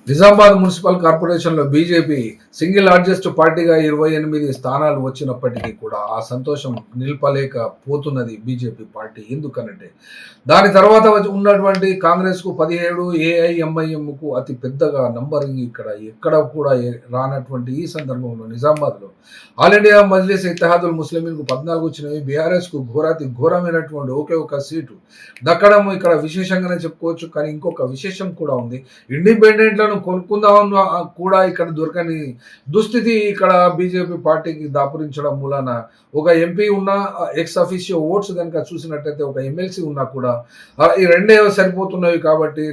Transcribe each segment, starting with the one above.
Nizamabad municipal కార్పొరేషన్‌లో BJP single largest పార్టీగా 28 స్థానాలు వచ్చినప్పటికీ కూడా ఆ సంతోషం నిలపలేకపోతున్నది బీజేపీ పార్టీ. ఎందుకనంటే దాని తర్వాత ఉన్నటువంటి కాంగ్రెస్‌కు 17, ఏఐఎంఐఎంకు అతి పెద్దగా నంబరింగ్ ఇక్కడ ఎక్కడ కూడా రానటువంటి ఈ సందర్భంలో నిజామాబాద్‌లో ఆల్ ఇండియా మజ్లిస్ ఇత్తెహాదుల్ ముస్లిమీన్‌కు 14 వచ్చినవి. బీఆర్ఎస్‌కు ఘోరాతి ఘోరమైనటువంటి ఒకే ఒక సీటు దక్కడం ఇక్కడ విశేషంగానే చెప్పుకోవచ్చు. కానీ ఇంకొక విశేషం కూడా ఉంది. ఇండిపెండెంట్‌లను కొనుక్కుందామన్న కూడా ఇక్కడ దొరకని దుస్థితి ఇక్కడ బీజేపీ పార్టీకి దాపురించడం మూలాన ఒక ఎంపీ ఉన్నా ఎక్స్ అఫీషియో ఓట్స్ కనుక చూసినట్టయితే ఒక ఎమ్మెల్సీ ఉన్నా కూడా ఈ రెండే సరిపోతున్నవి కాబట్టి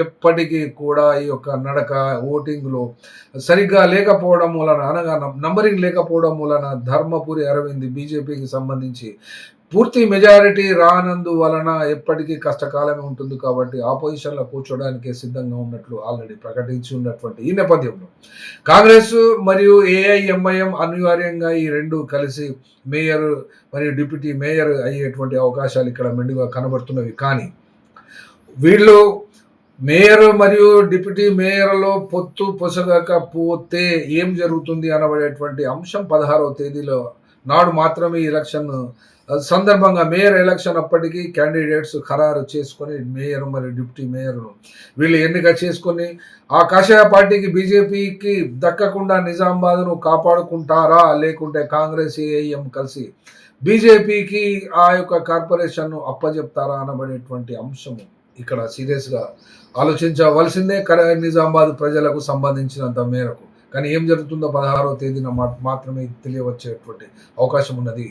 ఎప్పటికీ కూడా ఈ యొక్క నడక ఓటింగ్‌లో సరిగ్గా లేకపోవడం మూలన అనగా నంబరింగ్ లేకపోవడం మూలన ధర్మపురి అరవింద్ బీజేపీకి సంబంధించి పూర్తి మెజారిటీ రానందువలన ఎప్పటికీ కష్టకాలమే ఉంటుంది కాబట్టి ఆపోజిషన్‌లో కూర్చోవడానికే సిద్ధంగా ఉన్నట్లు ఆల్రెడీ ప్రకటించి ఉన్నటువంటి ఈ నేపథ్యంలో కాంగ్రెస్ మరియు ఏఐఎంఐఎం అనివార్యంగా ఈ 2 కలిసి మేయర్ మరియు డిప్యూటీ మేయర్ అయ్యేటువంటి అవకాశాలు ఇక్కడ మెండుగా కనబడుతున్నవి. కానీ వీళ్ళు మేయర్ మరియు డిప్యూటీ మేయర్‌లో పొత్తు పొసగకపోతే ఏం జరుగుతుంది అనబడేటువంటి అంశం 16వ తేదీలో నాడు మాత్రమే ఈ ఎలక్షన్ సందర్భంగా మేయర్ ఎలక్షన్ అప్పటికి క్యాండిడేట్స్ ఖరారు చేసుకొని మేయర్ మరియు డిప్యూటీ మేయర్ను వీళ్ళు ఎన్నిక చేసుకొని ఆ కాషాయ పార్టీకి బీజేపీకి దక్కకుండా నిజామాబాద్ను కాపాడుకుంటారా, లేకుంటే కాంగ్రెస్ ఏఐఎం కలిసి బీజేపీకి ఆ యొక్క కార్పొరేషన్ను అప్పజెప్తారా అనబడేటువంటి అంశము ఇక్కడ సీరియస్గా ఆలోచించవలసిందే నిజామాబాద్ ప్రజలకు సంబంధించినంత మేరకు. కానీ ఏం జరుగుతుందో 16వ తేదీన మాత్రమే తెలియవచ్చేటువంటి అవకాశం ఉన్నది.